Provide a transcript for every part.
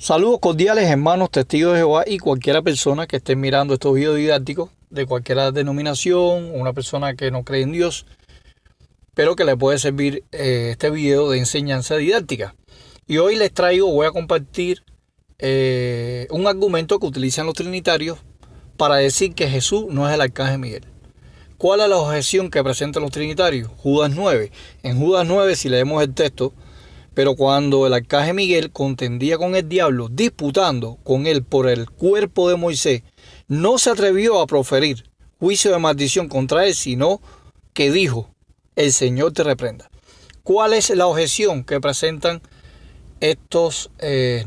Saludos cordiales, hermanos, testigos de Jehová y cualquiera persona que esté mirando estos videos didácticos de cualquier denominación, una persona que no cree en Dios, pero que le puede servir este video de enseñanza didáctica. Y hoy voy a compartir un argumento que utilizan los trinitarios para decir que Jesús no es el arcángel Miguel. ¿Cuál es la objeción que presentan los trinitarios? Judas 9. En Judas 9, si leemos el texto, pero cuando el arcángel Miguel contendía con el diablo, disputando con él por el cuerpo de Moisés, no se atrevió a proferir juicio de maldición contra él, sino que dijo: el Señor te reprenda. ¿Cuál es la objeción que presentan estos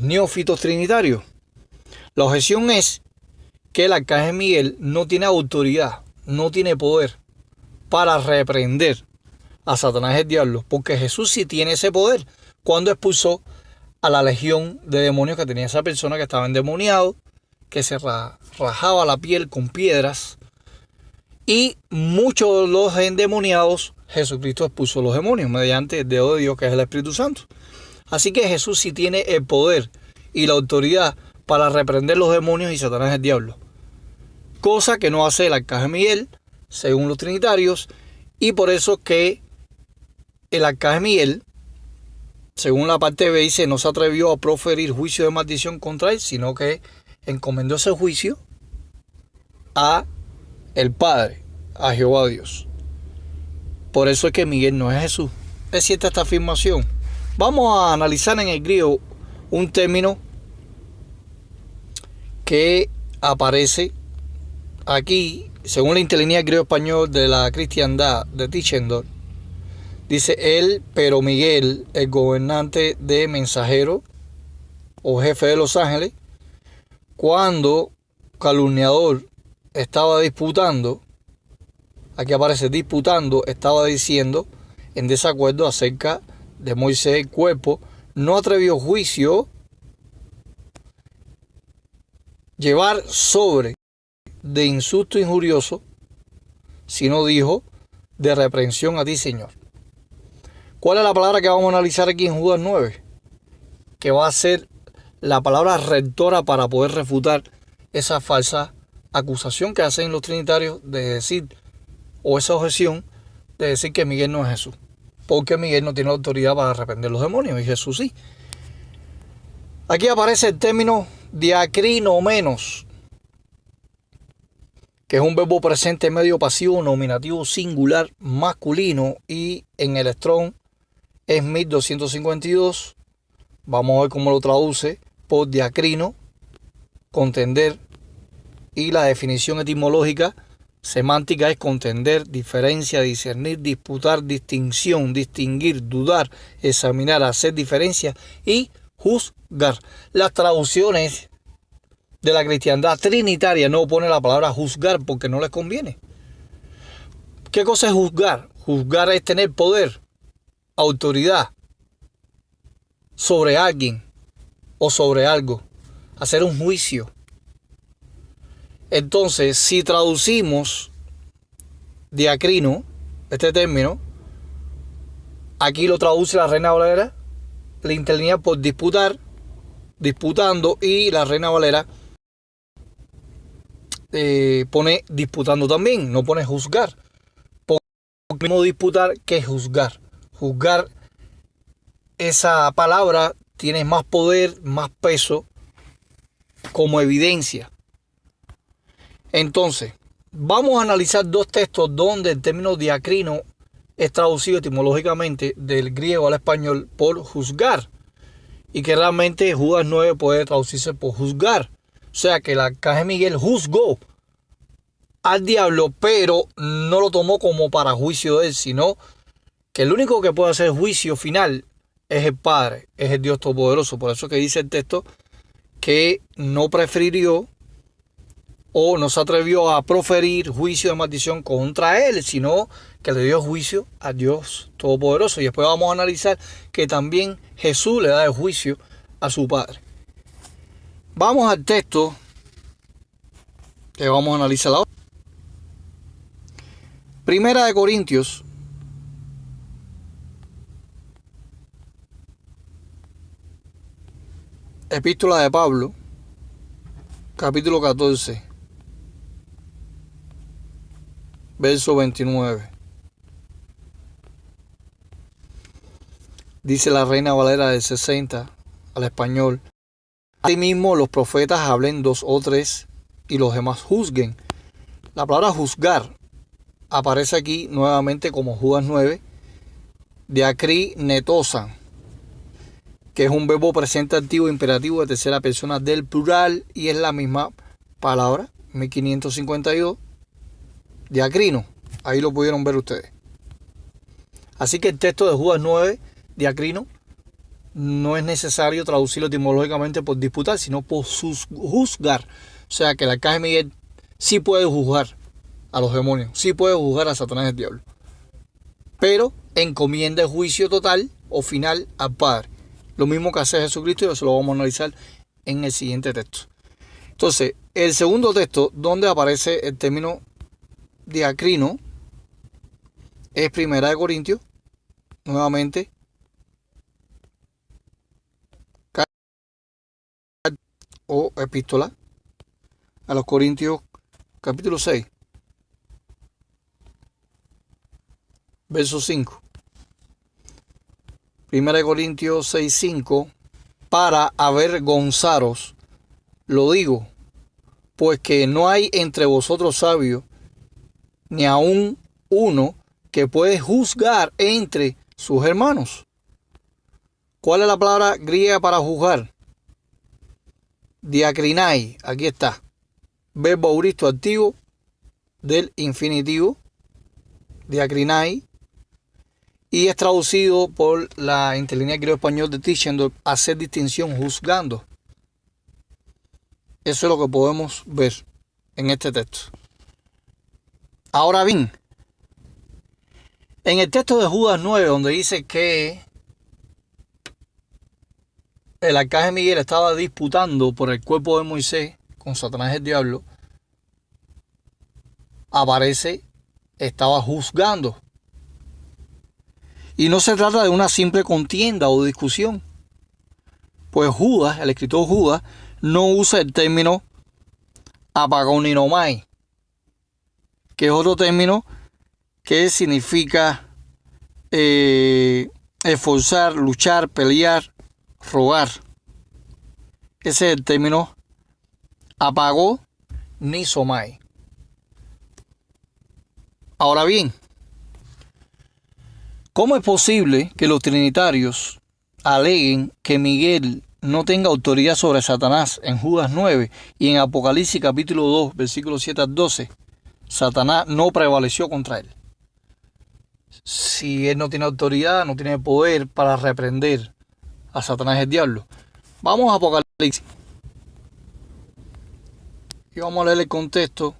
neófitos trinitarios? La objeción es que el arcángel Miguel no tiene autoridad, no tiene poder para reprender a Satanás el diablo, porque Jesús sí tiene ese poder cuando expulsó a la legión de demonios que tenía esa persona que estaba endemoniado, que se rajaba la piel con piedras, y muchos de los endemoniados Jesucristo expulsó los demonios mediante el dedo de Dios, que es el Espíritu Santo. Así que Jesús sí tiene el poder y la autoridad para reprender los demonios y Satanás el diablo, cosa que no hace el arcángel Miguel, según los trinitarios, y por eso que el arcángel Miguel, según la parte B, dice, no se atrevió a proferir juicio de maldición contra él, sino que encomendó ese juicio a el Padre, a Jehová Dios. Por eso es que Miguel no es Jesús. Es cierta esta afirmación. Vamos a analizar en el griego un término que aparece aquí, según la interlineal griego-español de la cristiandad de Tischendorf. Dice él, pero Miguel, el gobernante de mensajero o jefe de los ángeles, cuando calumniador estaba disputando, aquí aparece disputando, estaba diciendo en desacuerdo acerca de Moisés el cuerpo, no atrevió juicio llevar sobre de insulto injurioso, sino dijo de reprensión a ti, Señor. ¿Cuál es la palabra que vamos a analizar aquí en Judas 9? Que va a ser la palabra rectora para poder refutar esa falsa acusación que hacen los trinitarios de decir, o esa objeción de decir que Miguel no es Jesús, porque Miguel no tiene la autoridad para reprender los demonios y Jesús sí. Aquí aparece el término diacrinomenos, que es un verbo presente medio pasivo nominativo singular masculino, y en el Strong es 1252. Vamos a ver cómo lo traduce por diacrino, contender, y la definición etimológica semántica es contender, diferencia, discernir, disputar, distinción, distinguir, dudar, examinar, hacer diferencia y juzgar. Las traducciones de la cristiandad trinitaria no ponen la palabra juzgar porque no les conviene. ¿Qué cosa es juzgar? Juzgar es tener poder, autoridad sobre alguien o sobre algo, hacer un juicio. Entonces, si traducimos diacrino, este término, aquí lo traduce la Reina Valera, la interlineal por disputar, disputando, y la Reina Valera pone disputando también, no pone juzgar. Podemos disputar que juzgar. Juzgar, esa palabra tiene más poder, más peso como evidencia. Entonces, vamos a analizar dos textos donde el término diacrino es traducido etimológicamente del griego al español por juzgar, y que realmente Judas 9 puede traducirse por juzgar. O sea que el arcángel Miguel juzgó al diablo, pero no lo tomó como para juicio de él, sino que el único que puede hacer juicio final es el Padre, es el Dios Todopoderoso. Por eso que dice el texto que no prefirió o no se atrevió a proferir juicio de maldición contra él, sino que le dio juicio a Dios Todopoderoso. Y después vamos a analizar que también Jesús le da el juicio a su Padre. Vamos al texto que vamos a analizar ahora. Primera de Corintios, Epístola de Pablo, capítulo 14, verso 29. Dice la Reina Valera del 60 al español: asimismo los profetas hablen 2 o 3 y los demás juzguen. La palabra juzgar aparece aquí nuevamente como Judas 9, diakrinetosan, que es un verbo presente activo imperativo de tercera persona del plural y es la misma palabra, 1552, diacrino. Ahí lo pudieron ver ustedes. Así que el texto de Judas 9, diacrino, no es necesario traducirlo etimológicamente por disputar, sino por juzgar. O sea que el arcángel Miguel sí puede juzgar a los demonios, sí puede juzgar a Satanás el diablo, pero encomienda el juicio total o final al Padre. Lo mismo que hace Jesucristo, y eso lo vamos a analizar en el siguiente texto. Entonces, el segundo texto donde aparece el término diacrino es 1 Corintios, nuevamente, o epístola a los Corintios, capítulo 6, verso 5. 1 Corintios 6, 5. Para avergonzaros, lo digo, pues que no hay entre vosotros sabio, ni aun uno que puede juzgar entre sus hermanos. ¿Cuál es la palabra griega para juzgar? Diakrinai, aquí está. Verbo auristo activo del infinitivo, diakrinai, y es traducido por la interlínea griego-español de Tischendorf, hacer distinción, juzgando. Eso es lo que podemos ver en este texto. Ahora bien, en el texto de Judas 9, donde dice que el arcángel Miguel estaba disputando por el cuerpo de Moisés con Satanás el diablo, aparece, estaba juzgando. Y no se trata de una simple contienda o discusión, pues Judas, el escritor Judas, no usa el término apagoninomai, que es otro término que significa esforzar, luchar, pelear, rogar. Ese es el término apagonisomai. Ahora bien, ¿cómo es posible que los trinitarios aleguen que Miguel no tenga autoridad sobre Satanás en Judas 9 y en Apocalipsis capítulo 2, versículos 7 al 12? Satanás no prevaleció contra él. Si él no tiene autoridad, no tiene poder para reprender a Satanás el diablo. Vamos a Apocalipsis y vamos a leer el contexto.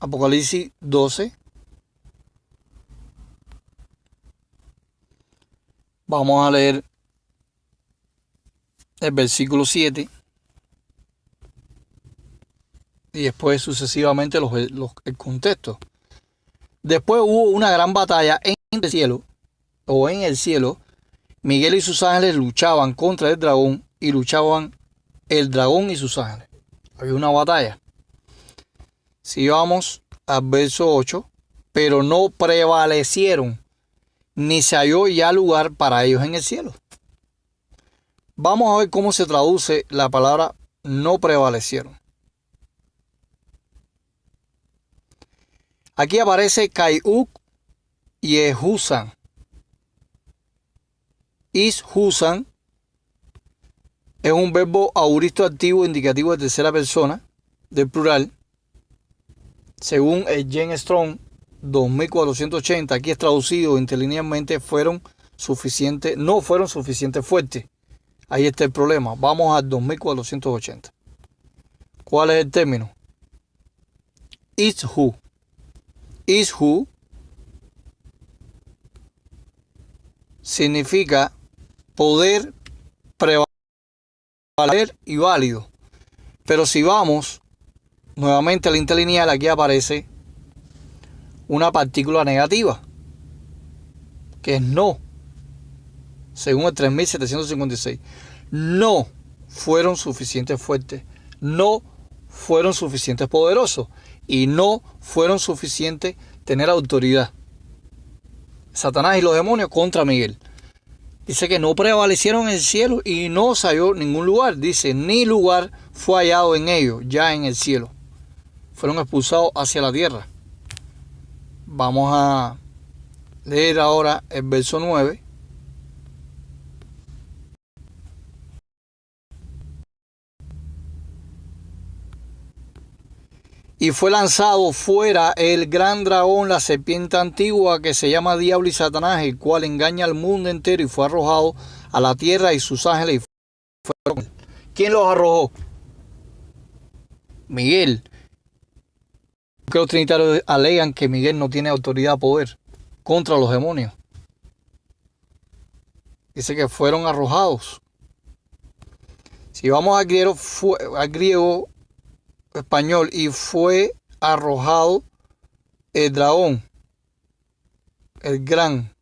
Apocalipsis 12. Vamos a leer el versículo 7. Y después sucesivamente el contexto. Después hubo una gran batalla en el cielo, o en el cielo. Miguel y sus ángeles luchaban contra el dragón, y luchaban el dragón y sus ángeles. Había una batalla. Si vamos al verso 8, pero no prevalecieron, ni se halló ya lugar para ellos en el cielo. Vamos a ver cómo se traduce la palabra no prevalecieron. Aquí aparece Kaiuk y Eshusan. Ishusan es un verbo auristo activo indicativo de tercera persona del plural. Según el Jen Strong 2480, aquí es traducido interlinealmente, no fueron suficientes fuertes. Ahí está el problema. Vamos al 2480. ¿Cuál es el término? Ishu. Ishu significa poder, prevalecer y válido. Pero si vamos nuevamente a la interlineal, aquí aparece una partícula negativa, que es no, según el 3756. No fueron suficientes fuertes, no fueron suficientes poderosos y no fueron suficientes tener autoridad. Satanás y los demonios contra Miguel. Dice que no prevalecieron en el cielo y no salió ningún lugar. Dice, ni lugar fue hallado en ellos, ya en el cielo. Fueron expulsados hacia la tierra. Vamos a leer ahora el verso 9. Y fue lanzado fuera el gran dragón, la serpiente antigua, que se llama Diablo y Satanás, el cual engaña al mundo entero, y fue arrojado a la tierra y sus ángeles. ¿Quién los arrojó? Miguel. Porque los trinitarios alegan que Miguel no tiene autoridad o poder contra los demonios. Dice que fueron arrojados. Si vamos al griego español, y fue arrojado el dragón, el gran,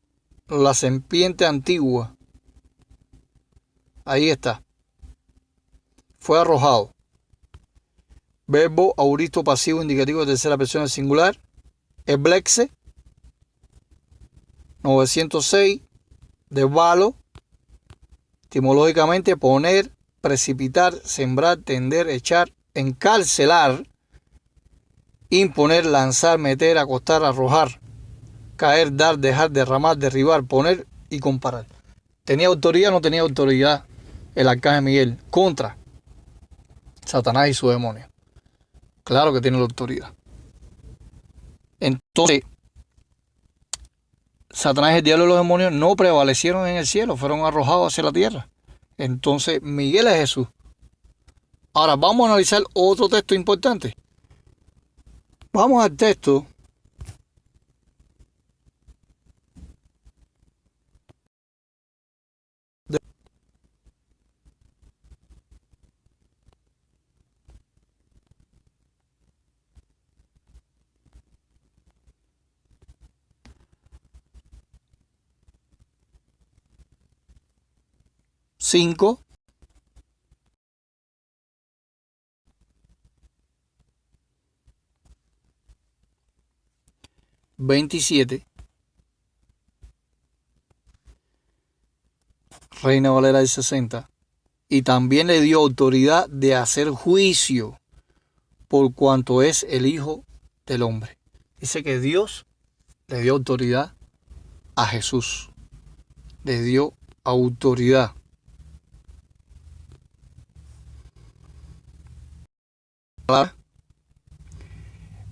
la serpiente antigua. Ahí está. Fue arrojado. Verbo auristo pasivo indicativo de tercera persona singular. Eblexe. 906. De balo. Etimológicamente, poner, precipitar, sembrar, tender, echar, encarcelar, imponer, lanzar, meter, acostar, arrojar, caer, dar, dejar, derramar, derribar, poner y comparar. ¿Tenía autoridad o no tenía autoridad el arcángel Miguel contra Satanás y su demonio? Claro que tiene la autoridad. Entonces, Satanás, el diablo y los demonios no prevalecieron en el cielo, fueron arrojados hacia la tierra. Entonces, Miguel es Jesús. Ahora vamos a analizar otro texto importante. Vamos al texto de 5, 27, Reina Valera del 60, y también le dio autoridad de hacer juicio por cuanto es el Hijo del Hombre. Dice que Dios le dio autoridad a Jesús, le dio autoridad.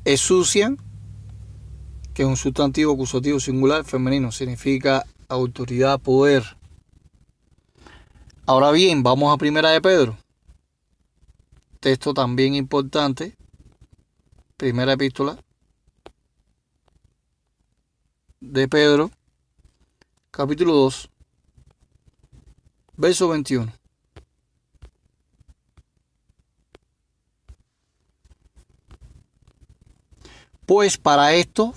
Esucian, que es un sustantivo acusativo singular femenino, significa autoridad, poder. Ahora bien, vamos a Primera de Pedro. Texto también importante. Primera epístola de Pedro, capítulo 2, verso 21. Pues para esto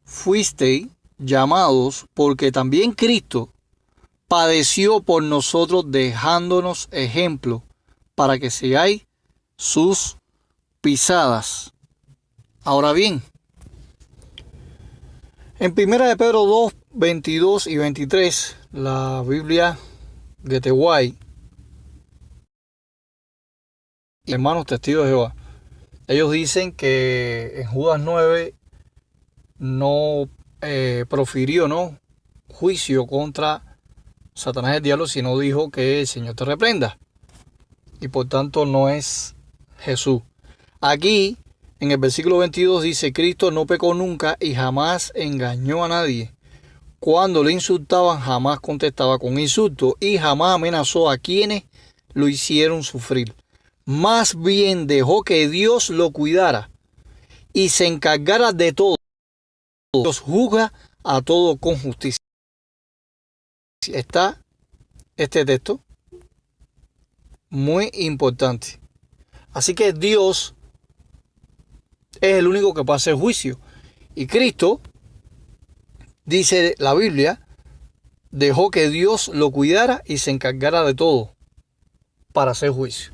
fuisteis llamados, porque también Cristo padeció por nosotros, dejándonos ejemplo para que seáis sus pisadas. Ahora bien, en 1 de Pedro 2, 22 y 23, la Biblia Geteway, hermanos testigos de Jehová, ellos dicen que en Judas 9 no profirió juicio contra Satanás el diablo, sino dijo que el Señor te reprenda. Y por tanto no es Jesús. Aquí, en el versículo 22 dice, Cristo no pecó nunca y jamás engañó a nadie. Cuando le insultaban, jamás contestaba con insultos y jamás amenazó a quienes lo hicieron sufrir. Más bien dejó que Dios lo cuidara y se encargara de todo. Dios juzga a todo con justicia. Está este texto muy importante. Así que Dios es el único que puede hacer juicio. Y Cristo, dice la Biblia, dejó que Dios lo cuidara y se encargara de todo para hacer juicio.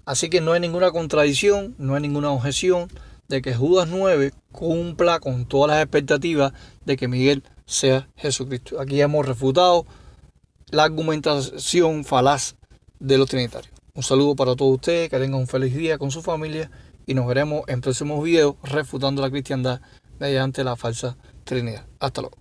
Así que no hay ninguna contradicción, no hay ninguna objeción de que Judas 9 cumpla con todas las expectativas de que Miguel sea Jesucristo. Aquí hemos refutado la argumentación falaz de los trinitarios. Un saludo para todos ustedes, que tengan un feliz día con su familia y nos veremos en próximos videos refutando la cristiandad mediante la falsa Trinidad. Hasta luego.